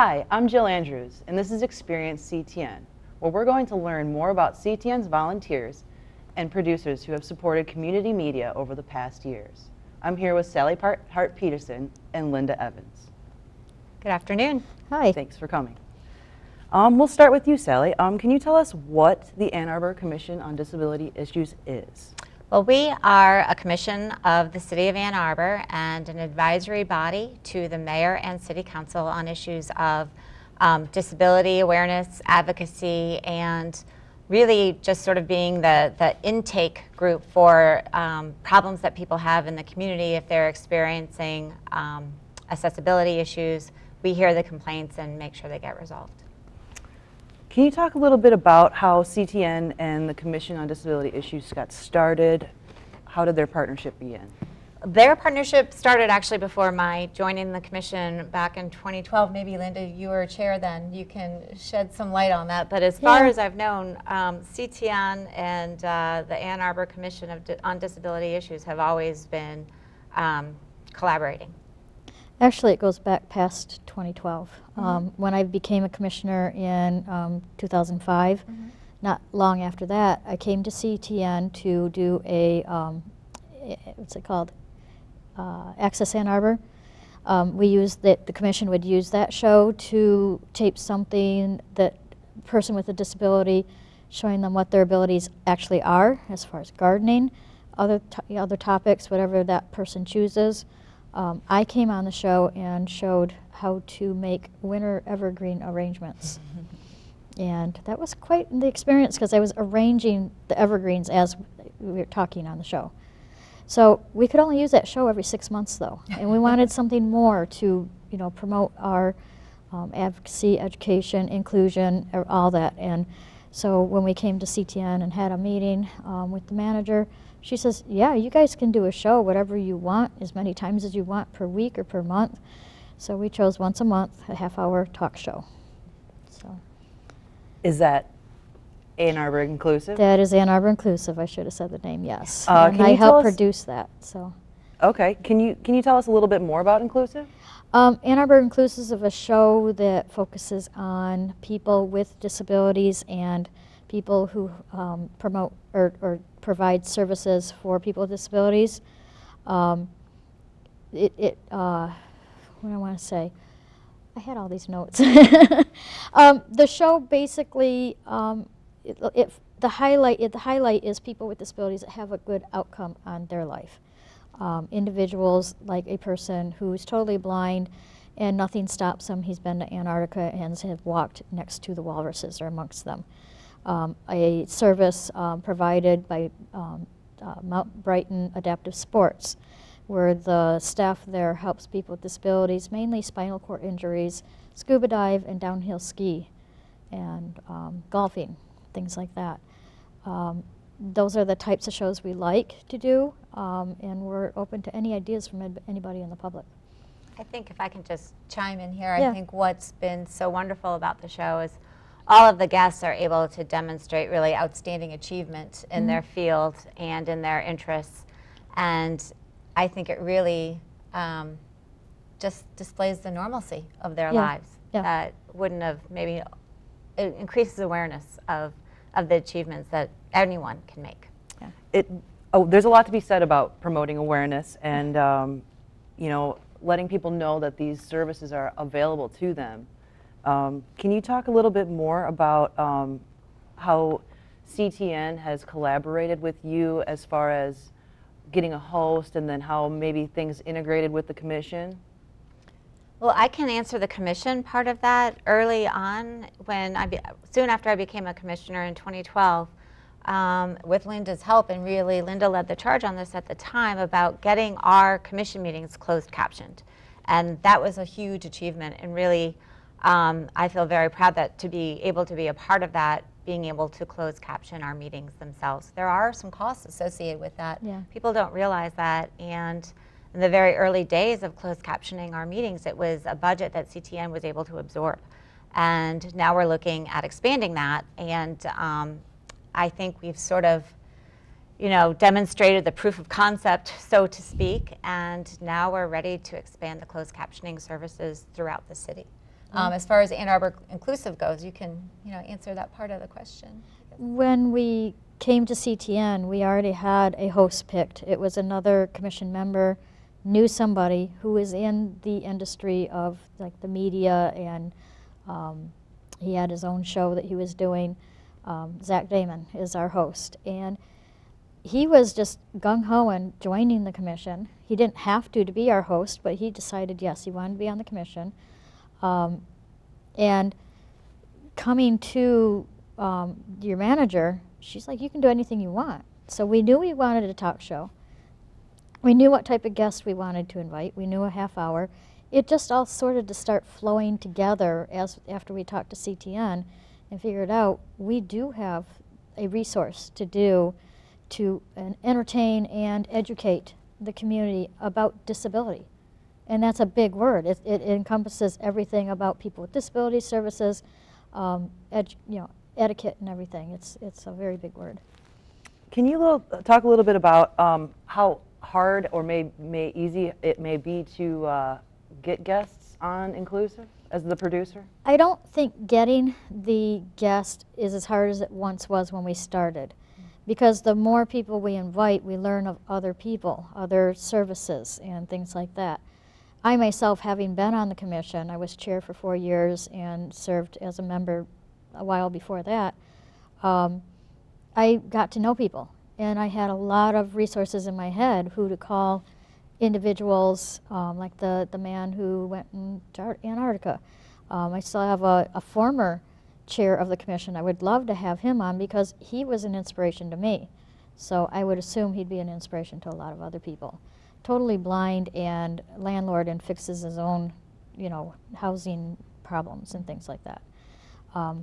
Hi, I'm Jill Andrews, and this is Experience CTN, where we're going to learn more about CTN's volunteers and producers who have supported community media over the past years. I'm here with Sally Hart Petersen and Linda Evans. Good afternoon. Hi. Thanks for coming. We'll start with you, Sally. Can you tell us what the Ann Arbor Commission on Disability Issues is? Well, we are a commission of the City of Ann Arbor and an advisory body to the mayor and city council on issues of disability awareness, advocacy, and really just sort of being the intake group for problems that people have in the community if they're experiencing accessibility issues. We hear the complaints and make sure they get resolved. Can you talk a little bit about how CTN and the Commission on Disability Issues got started? How did their partnership begin? Their partnership started actually before my joining the commission back in 2012. Maybe, Linda, you were chair then. You can shed some light on that. But as far as I've known, CTN and the Ann Arbor Commission on Disability Issues have always been collaborating. Actually, it goes back past 2012. When I became a commissioner in 2005, not long after that, I came to CTN to do a, what's it called, Access Ann Arbor. We used that, the commission would use that show to tape something that person with a disability, showing them what their abilities actually are as far as gardening, other topics, whatever that person chooses. I came on the show and showed how to make winter evergreen arrangements. And that was quite the experience because I was arranging the evergreens as we were talking on the show. So we could only use that show every 6 months though. And we wanted something more to, promote our advocacy, education, inclusion, all that. And so when we came to CTN and had a meeting with the manager, she says, yeah, you guys can do a show, whatever you want, as many times as you want per week or per month. So we chose once a month, a half-hour talk show. So. Is that Ann Arbor inclusive? That is Ann Arbor inclusive. I should have said the name, yes. And I helped produce that. So. Okay. Can you tell us a little bit more about inclusive? Ann Arbor Inclusive is a show that focuses on people with disabilities and people who promote or provide services for people with disabilities. What do I want to say? I had all these notes. The show basically, the highlight is people with disabilities that have a good outcome on their life. Individuals like a person who's totally blind and nothing stops him. He's been to Antarctica and has walked next to the walruses or amongst them. A service provided by Mount Brighton Adaptive Sports, where the staff there helps people with disabilities, mainly spinal cord injuries, scuba dive and downhill ski, and golfing, things like that. Those are the types of shows we like to do, and we're open to any ideas from anybody in the public. I think if I can just chime in here, I think what's been so wonderful about the show is all of the guests are able to demonstrate really outstanding achievement in their field and in their interests. And I think it really just displays the normalcy of their lives that wouldn't have maybe, it increases awareness of the achievements that anyone can make. There's a lot to be said about promoting awareness and letting people know that these services are available to them. Can you talk a little bit more about how CTN has collaborated with you as far as getting a host, and then how maybe things integrated with the commission? Well, I can answer the commission part of that. Early on, when soon after I became a commissioner in 2012, with Linda's help, and really Linda led the charge on this at the time, about getting our commission meetings closed captioned. And that was a huge achievement, and really I feel very proud to be able to be a part of that, being able to close caption our meetings themselves. There are some costs associated with that. People don't realize that, and in the very early days of closed captioning our meetings, it was a budget that CTN was able to absorb. And now we're looking at expanding that, and I think we've sort of demonstrated the proof of concept, so to speak, and now we're ready to expand the closed captioning services throughout the city. As far as Ann Arbor Inclusive goes, you can answer that part of the question. When we came to CTN, we already had a host picked. It was another commission member, knew somebody who was in the industry of like the media, and he had his own show that he was doing. Zach Damon is our host, and he was just gung-ho and joining the commission. He didn't have to be our host, but he decided yes, he wanted to be on the commission. And coming to your manager, she's like, you can do anything you want. So we knew we wanted a talk show. We knew what type of guests we wanted to invite. We knew a half hour. It just all sorted to start flowing together after we talked to CTN and figured out we do have a resource to entertain and educate the community about disability. And that's a big word. It encompasses everything about people with disability services, etiquette and everything. It's a very big word. Can you talk a little bit about how hard or easy it may be to get guests on Inclusive as the producer? I don't think getting the guest is as hard as it once was when we started. Because the more people we invite, we learn of other people, other services, and things like that. I myself, having been on the commission, I was chair for 4 years and served as a member a while before that, I got to know people. And I had a lot of resources in my head who to call individuals, like the man who went to Antarctica. I still have a former chair of the commission. I would love to have him on because he was an inspiration to me. So I would assume he'd be an inspiration to a lot of other people. Totally blind and landlord and fixes his own, housing problems and things like that.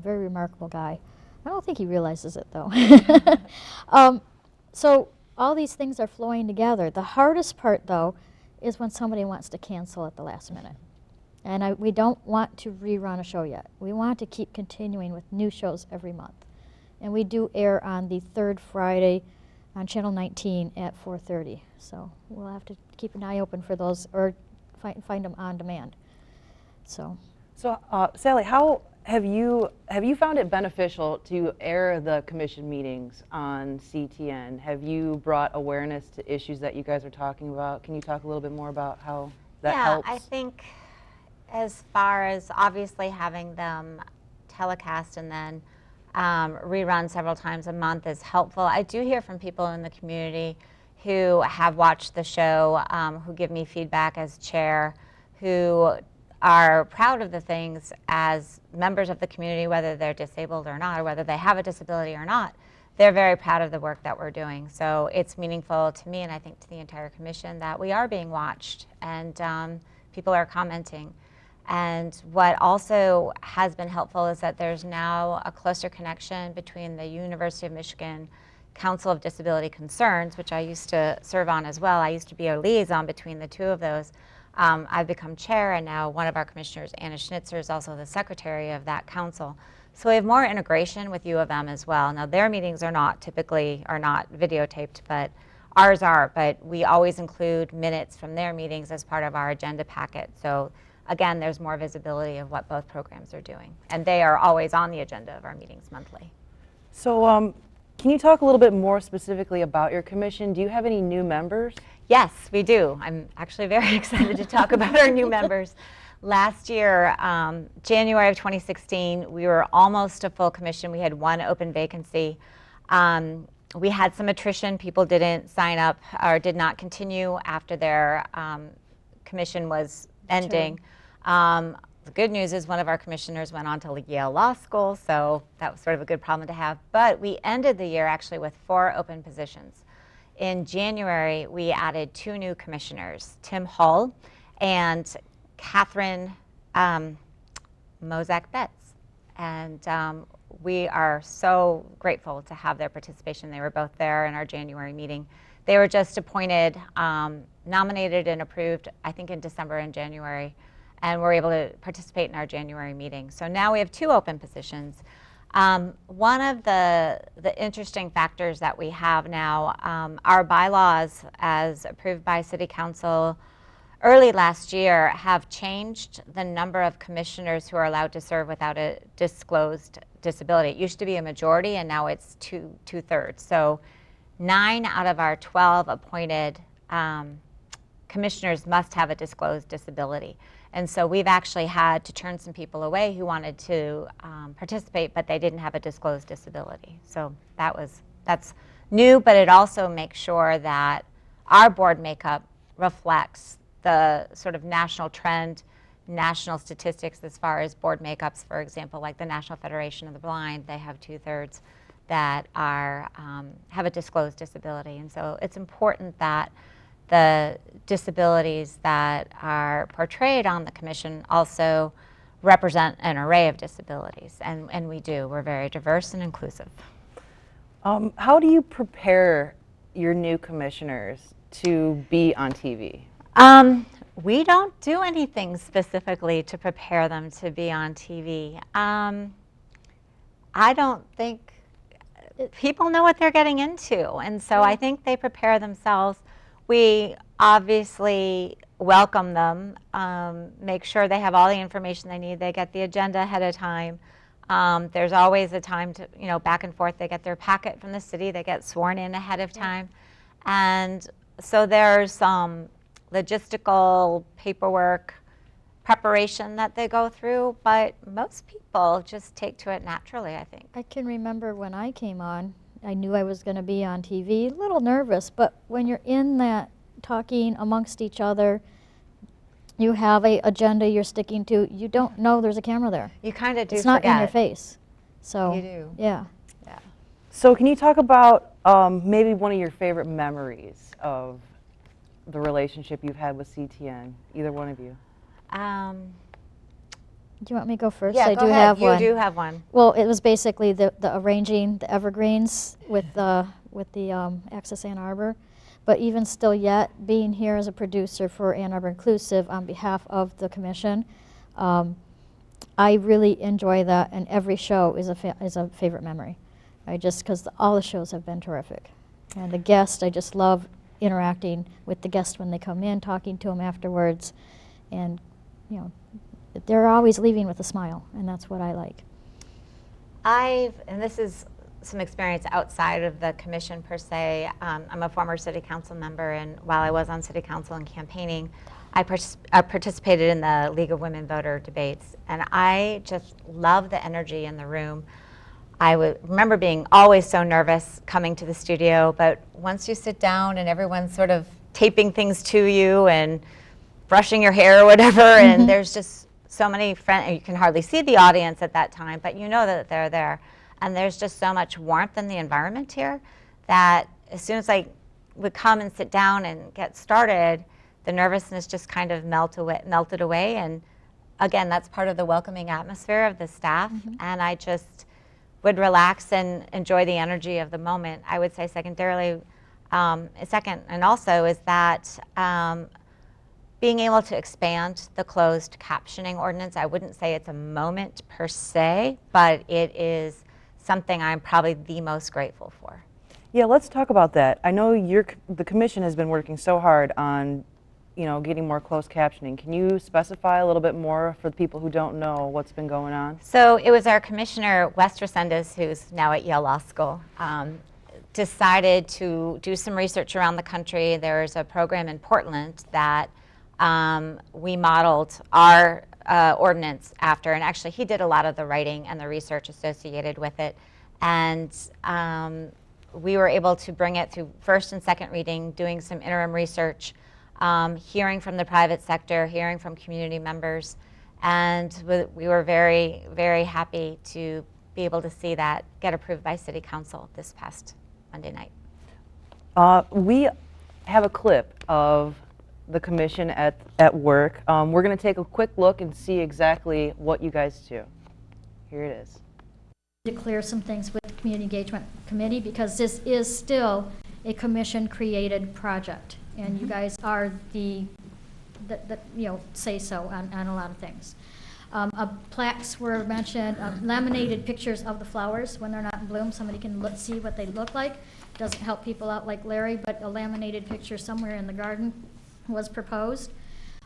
Very remarkable guy. I don't think he realizes it though. So all these things are flowing together. The hardest part though is when somebody wants to cancel at the last minute. And we don't want to rerun a show yet. We want to keep continuing with new shows every month. And we do air on the third Friday on Channel 19 at 4:30. So we'll have to keep an eye open for those or find them on demand. So Sally, how have you found it beneficial to air the commission meetings on CTN? Have you brought awareness to issues that you guys are talking about? Can you talk a little bit more about how that helps? Yeah, I think as far as obviously having them telecast and then rerun several times a month is helpful. I do hear from people in the community who have watched the show, who give me feedback as chair, who are proud of the things as members of the community, whether they're disabled or not, or whether they have a disability or not. They're very proud of the work that we're doing. So it's meaningful to me and I think to the entire commission that we are being watched and people are commenting. And what also has been helpful is that there's now a closer connection between the University of Michigan Council of Disability Concerns, which I used to serve on as well. I used to be a liaison between the two of those. I've become chair, and now one of our commissioners, Anna Schnitzer, is also the secretary of that council. So we have more integration with U of M as well. Now their meetings are not videotaped, but ours are. But we always include minutes from their meetings as part of our agenda packet. So again, there's more visibility of what both programs are doing. And they are always on the agenda of our meetings monthly. So can you talk a little bit more specifically about your commission? Do you have any new members? Yes, we do. I'm actually very excited to talk about our new members. Last year, January of 2016, we were almost a full commission. We had one open vacancy. We had some attrition. People didn't sign up or did not continue after their commission was ending. The good news is one of our commissioners went on to Yale Law School, so that was sort of a good problem to have. But we ended the year actually with 4 open positions. In January, we added 2 new commissioners, Tim Hull and Catherine Mozak-Betts. And we are so grateful to have their participation. They were both there in our January meeting. They were just appointed, nominated and approved, I think in December and January, and were able to participate in our January meeting. So now we have 2 open positions. One of the interesting factors that we have now, our bylaws as approved by City Council early last year, have changed the number of commissioners who are allowed to serve without a disclosed disability. It used to be a majority, and now it's two-thirds. So 9 out of our 12 appointed commissioners must have a disclosed disability. And so we've actually had to turn some people away who wanted to participate, but they didn't have a disclosed disability. So that's new, but it also makes sure that our board makeup reflects the sort of national trend, national statistics as far as board makeups. For example, like the National Federation of the Blind, they have 2/3 that are have a disclosed disability. And so it's important that the disabilities that are portrayed on the commission also represent an array of disabilities, and we do. We're very diverse and inclusive. How do you prepare your new commissioners to be on TV? We don't do anything specifically to prepare them to be on TV. I don't think people know what they're getting into, and so I think they prepare themselves. We obviously welcome them, make sure they have all the information they need. They get the agenda ahead of time. There's always a time to, back and forth. They get their packet from the city. They get sworn in ahead of time. And so there's some logistical paperwork preparation that they go through, but most people just take to it naturally, I think. I can remember when I came on, I knew I was going to be on TV, a little nervous, but when you're in that talking amongst each other, you have a agenda you're sticking to, you don't know there's a camera there. You kind of do It's not forget. in your face. So, You do. yeah. Yeah. So can you talk about maybe one of your favorite memories of the relationship you've had with CTN, either one of you? Do you want me to go first? Yeah, I go do ahead. have one. You do have one. Well, it was basically the arranging the evergreens with the Access Ann Arbor. But even still yet, being here as a producer for Ann Arbor Inclusive on behalf of the commission, I really enjoy that, and every show is a favorite memory. Because all the shows have been terrific. And the guests, I just love interacting with the guests when they come in, talking to them afterwards, and they're always leaving with a smile, and that's what I like. And this is some experience outside of the commission per se. I'm a former city council member, and while I was on city council and campaigning, I participated in the League of Women Voter debates, and I just love the energy in the room. I remember being always so nervous coming to the studio, but once you sit down and everyone's sort of taping things to you and brushing your hair or whatever, and there's just so many friends, you can hardly see the audience at that time, but you know that they're there. And there's just so much warmth in the environment here that as soon as I would come and sit down and get started, the nervousness just kind of melted away. And again, that's part of the welcoming atmosphere of the staff. And I just would relax and enjoy the energy of the moment. I would say secondarily, second, and also is that being able to expand the closed captioning ordinance. I wouldn't say it's a moment per se, but it is something I'm probably the most grateful for. Yeah, let's talk about that. I know the commission has been working so hard on, getting more closed captioning. Can you specify a little bit more for the people who don't know what's been going on? So it was our commissioner, Wes Resendez, who's now at Yale Law School, decided to do some research around the country. There's a program in Portland that we modeled our ordinance after, and actually he did a lot of the writing and the research associated with it, and we were able to bring it through first and second reading, doing some interim research, hearing from the private sector, hearing from community members, and we were very, very happy to be able to see that get approved by City Council this past Monday night. We have a clip of the commission at work. We're going to take a quick look and see exactly what you guys do. Here it is. To clear some things with the Community Engagement Committee, because this is still a commission-created project, and you guys are the say so on a lot of things. Plaques were mentioned, laminated pictures of the flowers when they're not in bloom. Somebody can see what they look like. Doesn't help people out like Larry, but a laminated picture somewhere in the garden was proposed.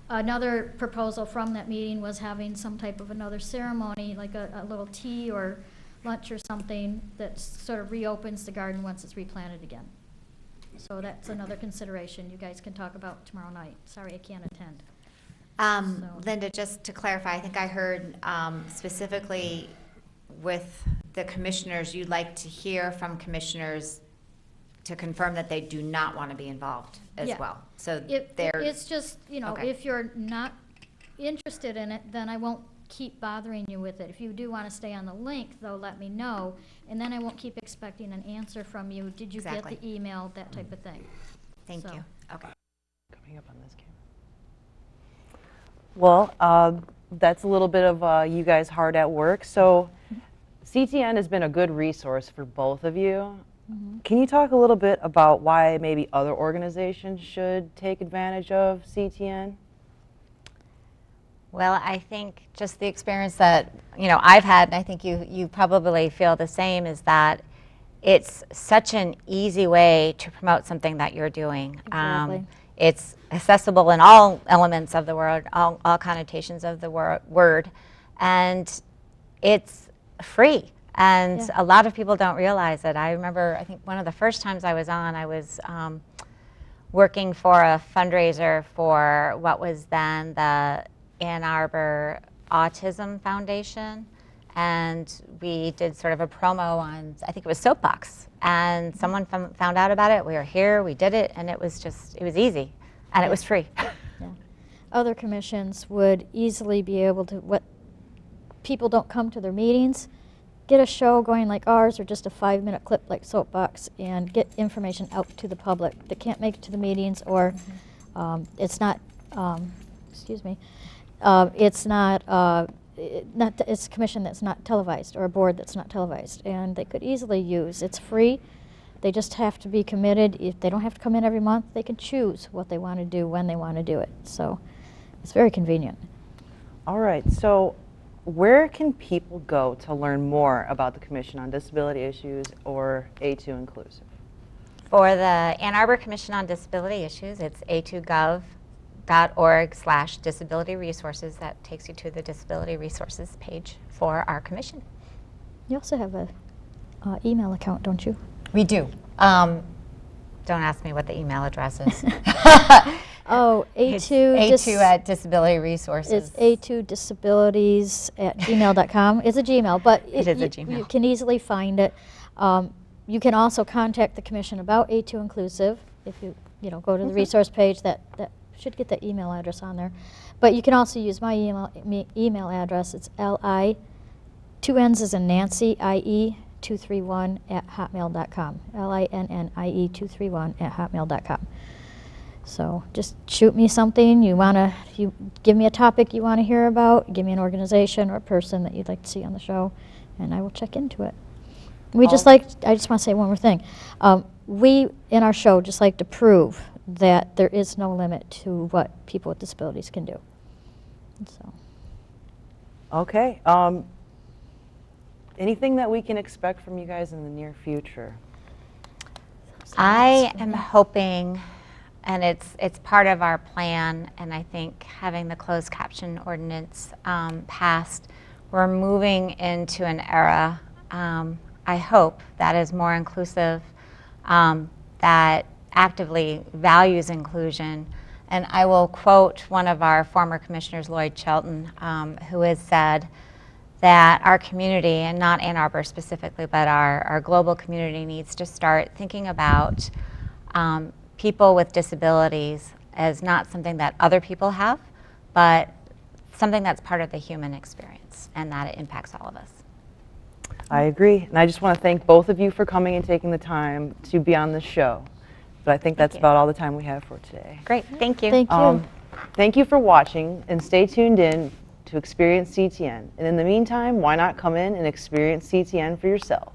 Another proposal from that meeting was having some type of another ceremony, like a little tea or lunch or something that sort of reopens the garden once it's replanted again. So that's another consideration you guys can talk about tomorrow night. Sorry, I can't attend. So- Linda, just to clarify, I think I heard specifically with the commissioners, you'd like to hear from commissioners to confirm that they do not want to be involved as Yeah. well. So It's just, Okay. if you're not interested in it, then I won't keep bothering you with it. If you do want to stay on the link, though, let me know, and then I won't keep expecting an answer from you. Did you get Exactly. the email, that type of thing. Thank So- you. Okay. Coming up on this camera. Well, that's a little bit of you guys hard at work. So CTN has been a good resource for both of you. Can you talk a little bit about why maybe other organizations should take advantage of CTN? Well, I think just the experience that I've had, and I think you probably feel the same, is that it's such an easy way to promote something that you're doing. Exactly. It's accessible in all elements of the word, all connotations of the word, and it's free. And Yeah. a lot of people don't realize it. I remember, I think one of the first times I was on, I was working for a fundraiser for what was then the Ann Arbor Autism Foundation, and we did sort of a promo on, I think it was Soapbox, and someone found out about it. We were here, we did it, and it was easy, and it was free. Yeah. Other commissions would easily be able to, what people don't come to their meetings, get a show going like ours or just a 5-minute clip like Soapbox and get information out to the public that can't make it to the meetings, or it's not, excuse me, it's it's a commission that's not televised or a board that's not televised, and they could easily use. It's free. They just have to be committed. If they don't have to come in every month, they can choose what they want to do when they want to do it. So it's very convenient. All right, so where can people go to learn more about the Commission on Disability Issues or A2 Inclusive? For the Ann Arbor Commission on Disability Issues, it's a2gov.org/disability resources. That takes you to the disability resources page for our commission. You also have a email account, don't you? We do. Don't ask me what the email address is. Oh, It's A2. A2 at disability resources. It's a2disabilities@gmail.com. It's a Gmail, but It is a Gmail. You can easily find it. You can also contact the commission about A2 Inclusive. If you go to the resource page, that should get the email address on there. But you can also use my email address. It's li, 2 N's as in Nancy, IE 231@hotmail.com. LINNIE231@hotmail.com. So just shoot me something you give me a topic you want to hear about, give me an organization or a person that you'd like to see on the show, and I will check into it. I just want to say one more thing. We, in our show, just like to prove that there is no limit to what people with disabilities can do. So. Okay. Anything that we can expect from you guys in the near future? I am hoping, and it's part of our plan, and I think having the closed caption ordinance passed, we're moving into an era, I hope, that is more inclusive, that actively values inclusion. And I will quote one of our former commissioners, Lloyd Shelton, who has said that our community, and not Ann Arbor specifically, but our global community needs to start thinking about people with disabilities as not something that other people have, but something that's part of the human experience, and that it impacts all of us. I agree. And I just want to thank both of you for coming and taking the time to be on the show. But I think that's about all the time we have for today. Great, thank you. Thank you. Thank you for watching, and stay tuned in to Experience CTN. And in the meantime, why not come in and experience CTN for yourself?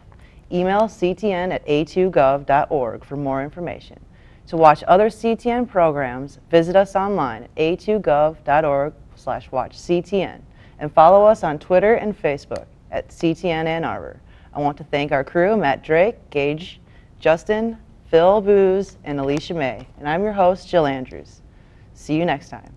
Email ctn@a2gov.org for more information. To watch other CTN programs, visit us online at a2gov.org/watchctn and follow us on Twitter and Facebook at CTN Ann Arbor. I want to thank our crew, Matt Drake, Gage, Justin, Phil Booz, and Alicia May. And I'm your host, Jill Andrews. See you next time.